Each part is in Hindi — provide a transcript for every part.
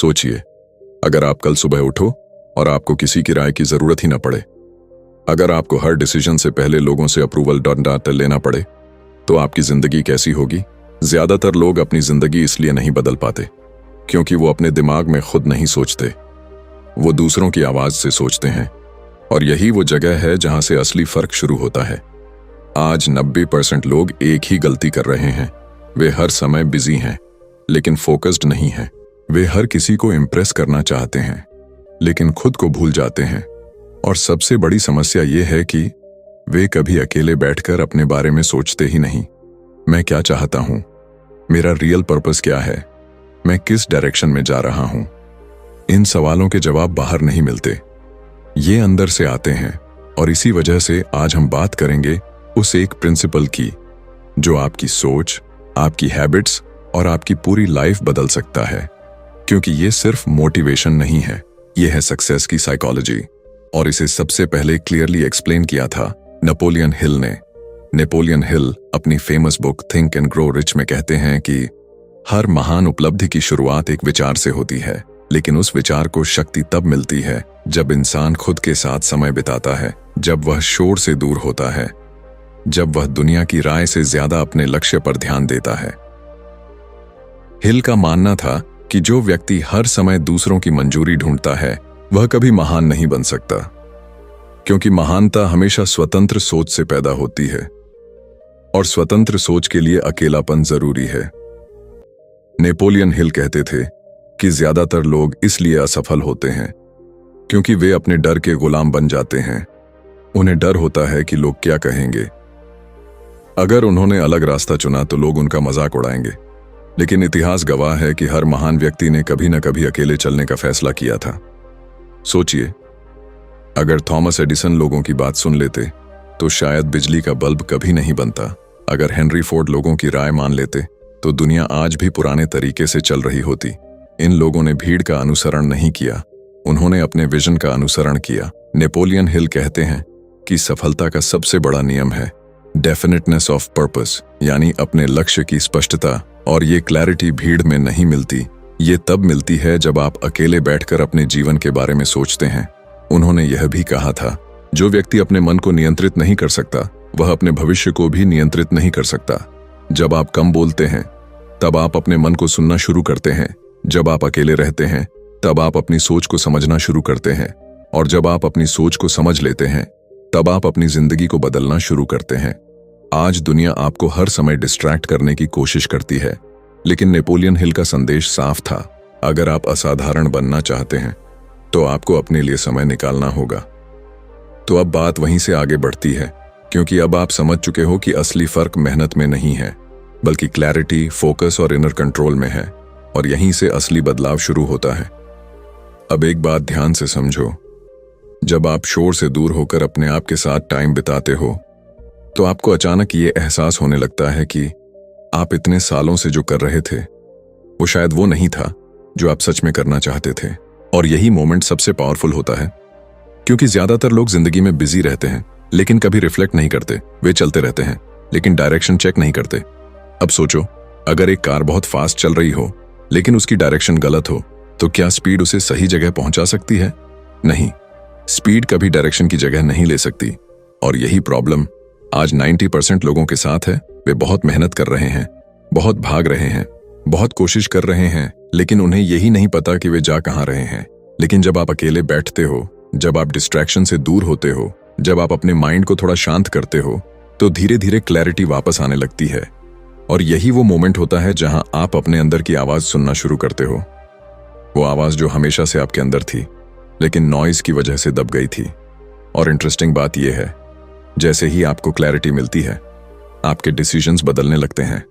सोचिए, अगर आप कल सुबह उठो और आपको किसी की राय की जरूरत ही न पड़े, अगर आपको हर डिसीजन से पहले लोगों से अप्रूवल लेना पड़े, तो आपकी जिंदगी कैसी होगी? ज्यादातर लोग अपनी जिंदगी इसलिए नहीं बदल पाते क्योंकि वो अपने दिमाग में खुद नहीं सोचते, वो दूसरों की आवाज से सोचते हैं। और यही वो जगह है जहां से असली फर्क शुरू होता है। आज 90% लोग एक ही गलती कर रहे हैं। वे हर समय बिजी हैं लेकिन फोकस्ड नहीं हैं। वे हर किसी को इम्प्रेस करना चाहते हैं लेकिन खुद को भूल जाते हैं। और सबसे बड़ी समस्या ये है कि वे कभी अकेले बैठकर अपने बारे में सोचते ही नहीं। मैं क्या चाहता हूं? मेरा रियल पर्पस क्या है? मैं किस डायरेक्शन में जा रहा हूं? इन सवालों के जवाब बाहर नहीं मिलते, ये अंदर से आते हैं। और इसी वजह से आज हम बात करेंगे उस एक प्रिंसिपल की जो आपकी सोच, आपकी हैबिट्स और आपकी पूरी लाइफ बदल सकता है। क्योंकि ये सिर्फ मोटिवेशन नहीं है, ये है सक्सेस की साइकोलॉजी। और इसे सबसे पहले क्लियरली एक्सप्लेन किया था नेपोलियन हिल ने। नेपोलियन हिल अपनी famous book think and grow rich में कहते हैं कि हर महान उपलब्धि की शुरुआत एक विचार से होती है, लेकिन उस विचार को शक्ति तब मिलती है जब इंसान खुद के साथ समय बिताता है, जब वह शोर से दूर होता है, जब वह दुनिया की राय से ज्यादा अपने लक्ष्य पर ध्यान देता है। हिल का मानना था कि जो व्यक्ति हर समय दूसरों की मंजूरी ढूंढता है वह कभी महान नहीं बन सकता, क्योंकि महानता हमेशा स्वतंत्र सोच से पैदा होती है और स्वतंत्र सोच के लिए अकेलापन जरूरी है। नेपोलियन हिल कहते थे कि ज्यादातर लोग इसलिए असफल होते हैं क्योंकि वे अपने डर के गुलाम बन जाते हैं। उन्हें डर होता है कि लोग क्या कहेंगे। अगर उन्होंने अलग रास्ता चुना तो लोग उनका मजाक उड़ाएंगे। लेकिन इतिहास गवाह है कि हर महान व्यक्ति ने कभी न कभी अकेले चलने का फैसला किया था। सोचिए, अगर थॉमस एडिसन लोगों की बात सुन लेते तो शायद बिजली का बल्ब कभी नहीं बनता। अगर हेनरी फोर्ड लोगों की राय मान लेते तो दुनिया आज भी पुराने तरीके से चल रही होती। इन लोगों ने भीड़ का अनुसरण नहीं किया, उन्होंने अपने विजन का अनुसरण किया। नेपोलियन हिल कहते हैं कि सफलता का सबसे बड़ा नियम है डेफिनेटनेस ऑफ पर्पस, यानी अपने लक्ष्य की स्पष्टता। और ये क्लैरिटी भीड़ में नहीं मिलती, ये तब मिलती है जब आप अकेले बैठकर अपने जीवन के बारे में सोचते हैं। उन्होंने यह भी कहा था, जो व्यक्ति अपने मन को नियंत्रित नहीं कर सकता वह अपने भविष्य को भी नियंत्रित नहीं कर सकता। जब आप कम बोलते हैं तब आप अपने मन को सुनना शुरू करते हैं। जब आप अकेले रहते हैं तब आप अपनी सोच को समझना शुरू करते हैं। और जब आप अपनी सोच को समझ लेते हैं तब आप अपनी जिंदगी को बदलना शुरू करते हैं। आज दुनिया आपको हर समय डिस्ट्रैक्ट करने की कोशिश करती है, लेकिन नेपोलियन हिल का संदेश साफ था, अगर आप असाधारण बनना चाहते हैं तो आपको अपने लिए समय निकालना होगा। तो अब बात वहीं से आगे बढ़ती है, क्योंकि अब आप समझ चुके हो कि असली फर्क मेहनत में नहीं है बल्कि क्लैरिटी, फोकस और इनर कंट्रोल में है। और यहीं से असली बदलाव शुरू होता है। अब एक बात ध्यान से समझो, जब आप शोर से दूर होकर अपने आप के साथ टाइम बिताते हो तो आपको अचानक ये एहसास होने लगता है कि आप इतने सालों से जो कर रहे थे वो शायद वो नहीं था जो आप सच में करना चाहते थे। और यही मोमेंट सबसे पावरफुल होता है, क्योंकि ज्यादातर लोग जिंदगी में बिजी रहते हैं लेकिन कभी रिफ्लेक्ट नहीं करते। वे चलते रहते हैं लेकिन डायरेक्शन चेक नहीं करते। अब सोचो, अगर एक कार बहुत फास्ट चल रही हो लेकिन उसकी डायरेक्शन गलत हो तो क्या स्पीड उसे सही जगह पहुंचा सकती है? नहीं, स्पीड कभी डायरेक्शन की जगह नहीं ले सकती। और यही प्रॉब्लम आज 90% लोगों के साथ है। वे बहुत मेहनत कर रहे हैं, बहुत भाग रहे हैं, बहुत कोशिश कर रहे हैं, लेकिन उन्हें यही नहीं पता कि वे जा कहां रहे हैं। लेकिन जब आप अकेले बैठते हो, जब आप डिस्ट्रैक्शन से दूर होते हो, जब आप अपने माइंड को थोड़ा शांत करते हो तो धीरे धीरे क्लैरिटी वापस आने लगती है। और यही वो मोमेंट होता है जहां आप अपने अंदर की आवाज सुनना शुरू करते हो, वो आवाज जो हमेशा से आपके अंदर थी लेकिन नॉइज की वजह से दब गई थी। और इंटरेस्टिंग बात यह है, जैसे ही आपको क्लैरिटी मिलती है आपके डिसीजंस बदलने लगते हैं।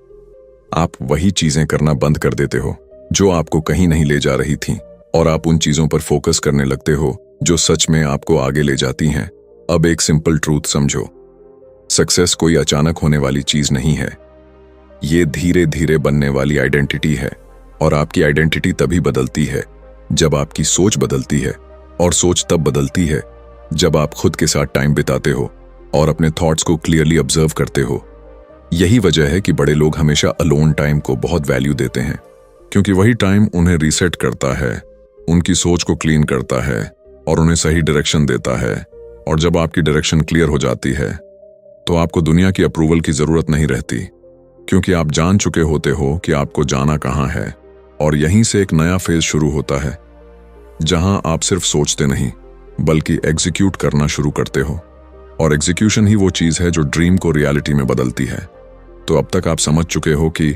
आप वही चीजें करना बंद कर देते हो जो आपको कहीं नहीं ले जा रही थी, और आप उन चीजों पर फोकस करने लगते हो जो सच में आपको आगे ले जाती हैं। अब एक सिंपल ट्रूथ समझो, सक्सेस कोई अचानक होने वाली चीज नहीं है, ये धीरे धीरे बनने वाली आइडेंटिटी है। और आपकी आइडेंटिटी तभी बदलती है जब आपकी सोच बदलती है, और सोच तब बदलती है जब आप खुद के साथ टाइम बिताते हो और अपने थॉट्स को क्लियरली ऑब्जर्व करते हो। यही वजह है कि बड़े लोग हमेशा अलोन टाइम को बहुत वैल्यू देते हैं, क्योंकि वही टाइम उन्हें रीसेट करता है, उनकी सोच को क्लीन करता है और उन्हें सही डायरेक्शन देता है। और जब आपकी डायरेक्शन क्लियर हो जाती है तो आपको दुनिया की अप्रूवल की जरूरत नहीं रहती, क्योंकि आप जान चुके होते हो कि आपको जाना कहाँ है। और यहीं से एक नया फेज शुरू होता है, जहां आप सिर्फ सोचते नहीं बल्कि एग्जीक्यूट करना शुरू करते हो। और एग्जीक्यूशन ही वो चीज है जो ड्रीम को रियलिटी में बदलती है। तो अब तक आप समझ चुके हो कि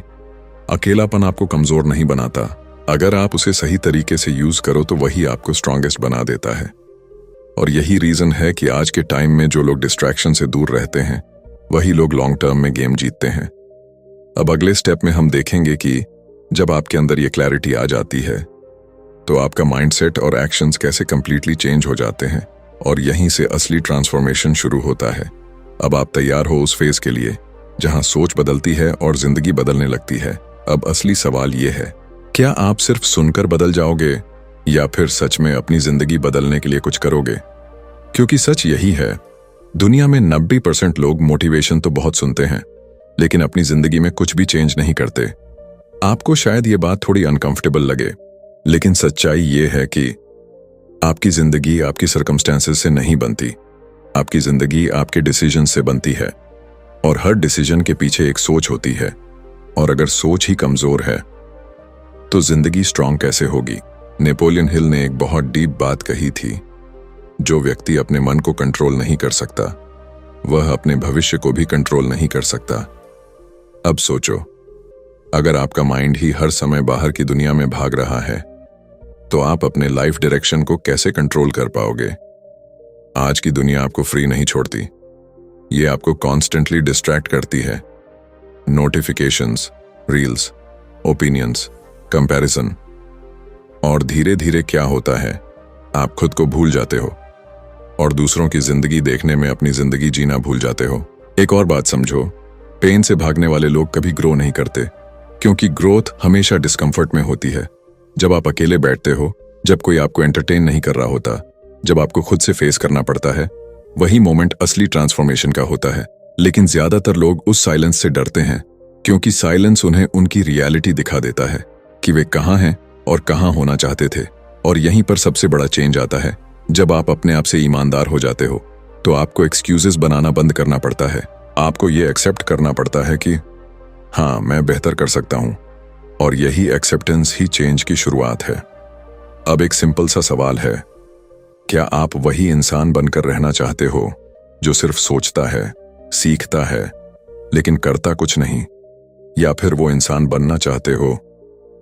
अकेलापन आपको कमजोर नहीं बनाता, अगर आप उसे सही तरीके से यूज करो तो वही आपको स्ट्रॉन्गेस्ट बना देता है। और यही रीजन है कि आज के टाइम में जो लोग डिस्ट्रैक्शन से दूर रहते हैं वही लोग लॉन्ग टर्म में गेम जीतते हैं। अब अगले स्टेप में हम देखेंगे कि जब आपके अंदर ये क्लैरिटी आ जाती है तो आपका माइंडसेट और एक्शंस कैसे कंप्लीटली चेंज हो जाते हैं, और यहीं से असली ट्रांसफॉर्मेशन शुरू होता है। अब आप तैयार हो उस फेज के लिए जहां सोच बदलती है और जिंदगी बदलने लगती है। अब असली सवाल ये है, क्या आप सिर्फ सुनकर बदल जाओगे या फिर सच में अपनी जिंदगी बदलने के लिए कुछ करोगे? क्योंकि सच यही है, दुनिया में 90% लोग मोटिवेशन तो बहुत सुनते हैं लेकिन अपनी जिंदगी में कुछ भी चेंज नहीं करते। आपको शायद ये बात थोड़ी अनकंफर्टेबल लगे, लेकिन सच्चाई ये है कि आपकी जिंदगी आपकी सर्कमस्टेंसेस से नहीं बनती, आपकी जिंदगी आपके डिसीजन से बनती है। और हर डिसीजन के पीछे एक सोच होती है, और अगर सोच ही कमजोर है तो जिंदगी स्ट्रांग कैसे होगी? नेपोलियन हिल ने एक बहुत डीप बात कही थी, जो व्यक्ति अपने मन को कंट्रोल नहीं कर सकता वह अपने भविष्य को भी कंट्रोल नहीं कर सकता। अब सोचो, अगर आपका माइंड ही हर समय बाहर की दुनिया में भाग रहा है तो आप अपने लाइफ डायरेक्शन को कैसे कंट्रोल कर पाओगे? आज की दुनिया आपको फ्री नहीं छोड़ती, ये आपको कॉन्स्टेंटली डिस्ट्रैक्ट करती है। नोटिफिकेशंस, रील्स, ओपिनियंस, कंपैरिजन, और धीरे धीरे क्या होता है, आप खुद को भूल जाते हो और दूसरों की जिंदगी देखने में अपनी जिंदगी जीना भूल जाते हो। एक और बात समझो, पेन से भागने वाले लोग कभी ग्रो नहीं करते, क्योंकि ग्रोथ हमेशा डिस्कम्फर्ट में होती है। जब आप अकेले बैठते हो, जब कोई आपको एंटरटेन नहीं कर रहा होता, जब आपको खुद से फेस करना पड़ता है, वही मोमेंट असली ट्रांसफॉर्मेशन का होता है। लेकिन ज्यादातर लोग उस साइलेंस से डरते हैं, क्योंकि साइलेंस उन्हें उनकी रियलिटी दिखा देता है कि वे कहाँ हैं और कहाँ होना चाहते थे। और यहीं पर सबसे बड़ा चेंज आता है, जब आप अपने आप से ईमानदार हो जाते हो तो आपको एक्सक्यूजेस बनाना बंद करना पड़ता है। आपको ये एक्सेप्ट करना पड़ता है कि हाँ, मैं बेहतर कर सकता हूँ, और यही एक्सेप्टेंस ही चेंज की शुरुआत है। अब एक सिंपल सा सवाल है, क्या आप वही इंसान बनकर रहना चाहते हो जो सिर्फ सोचता है, सीखता है लेकिन करता कुछ नहीं, या फिर वो इंसान बनना चाहते हो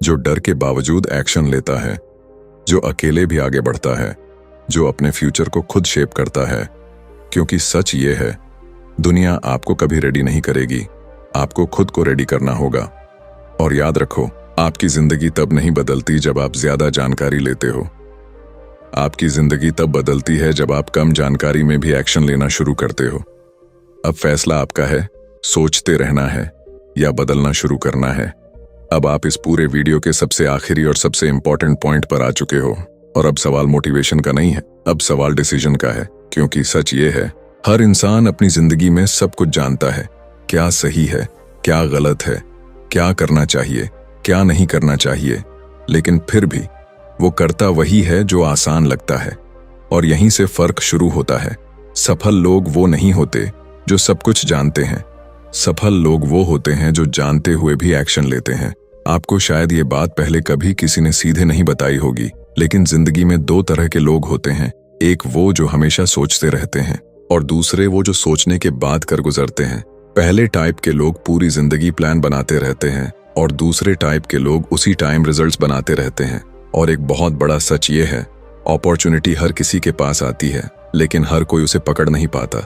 जो डर के बावजूद एक्शन लेता है, जो अकेले भी आगे बढ़ता है, जो अपने फ्यूचर को खुद शेप करता है? क्योंकि सच ये है, दुनिया आपको कभी रेडी नहीं करेगी, आपको खुद को रेडी करना होगा। और याद रखो, आपकी जिंदगी तब नहीं बदलती जब आप ज्यादा जानकारी लेते हो, आपकी जिंदगी तब बदलती है जब आप कम जानकारी में भी एक्शन लेना शुरू करते हो। अब फैसला आपका है, सोचते रहना है या बदलना शुरू करना है। अब आप इस पूरे वीडियो के सबसे आखिरी और सबसे इंपॉर्टेंट पॉइंट पर आ चुके हो, और अब सवाल मोटिवेशन का नहीं है, अब सवाल डिसीजन का है। क्योंकि सच ये है, हर इंसान अपनी जिंदगी में सब कुछ जानता है, क्या सही है, क्या गलत है, क्या करना चाहिए, क्या नहीं करना चाहिए, लेकिन फिर भी वो करता वही है जो आसान लगता है। और यहीं से फर्क शुरू होता है। सफल लोग वो नहीं होते जो सब कुछ जानते हैं, सफल लोग वो होते हैं जो जानते हुए भी एक्शन लेते हैं। आपको शायद ये बात पहले कभी किसी ने सीधे नहीं बताई होगी, लेकिन जिंदगी में दो तरह के लोग होते हैं, एक वो जो हमेशा सोचते रहते हैं और दूसरे वो जो सोचने के बाद कर गुजरते हैं। पहले टाइप के लोग पूरी जिंदगी प्लान बनाते रहते हैं और दूसरे टाइप के लोग उसी टाइम रिजल्ट्स बनाते रहते हैं। और एक बहुत बड़ा सच ये है, अपॉर्चुनिटी हर किसी के पास आती है, लेकिन हर कोई उसे पकड़ नहीं पाता,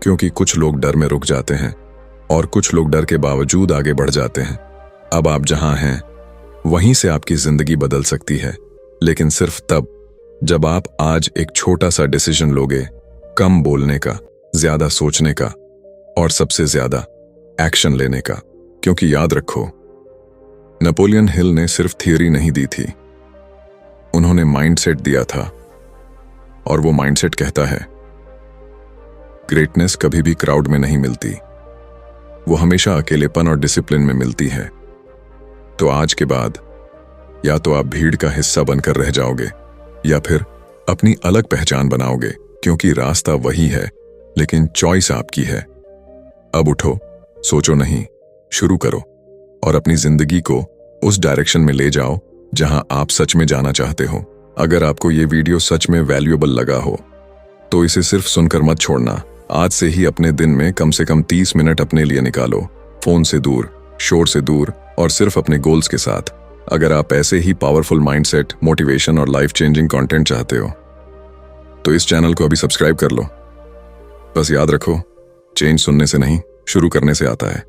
क्योंकि कुछ लोग डर में रुक जाते हैं और कुछ लोग डर के बावजूद आगे बढ़ जाते हैं। अब आप जहां हैं वहीं से आपकी जिंदगी बदल सकती है, लेकिन सिर्फ तब जब आप आज एक छोटा सा डिसीजन लोगे, कम बोलने का, ज्यादा सोचने का और सबसे ज्यादा एक्शन लेने का। क्योंकि याद रखो, नेपोलियन हिल ने सिर्फ थियरी नहीं दी थी, उन्होंने माइंडसेट दिया था, और वो माइंडसेट कहता है, ग्रेटनेस कभी भी क्राउड में नहीं मिलती, वो हमेशा अकेलेपन और डिसिप्लिन में मिलती है। तो आज के बाद या तो आप भीड़ का हिस्सा बनकर रह जाओगे या फिर अपनी अलग पहचान बनाओगे, क्योंकि रास्ता वही है लेकिन चॉइस आपकी है। अब उठो, सोचो नहीं, शुरू करो और अपनी जिंदगी को उस डायरेक्शन में ले जाओ जहां आप सच में जाना चाहते हो। अगर आपको ये वीडियो सच में वैल्यूएबल लगा हो तो इसे सिर्फ सुनकर मत छोड़ना। आज से ही अपने दिन में कम से कम 30 मिनट अपने लिए निकालो, फोन से दूर, शोर से दूर और सिर्फ अपने गोल्स के साथ। अगर आप ऐसे ही पावरफुल माइंडसेट, मोटिवेशन और लाइफ चेंजिंग कंटेंट चाहते हो तो इस चैनल को अभी सब्सक्राइब कर लो। बस याद रखो, चेंज सुनने से नहीं, शुरू करने से आता है।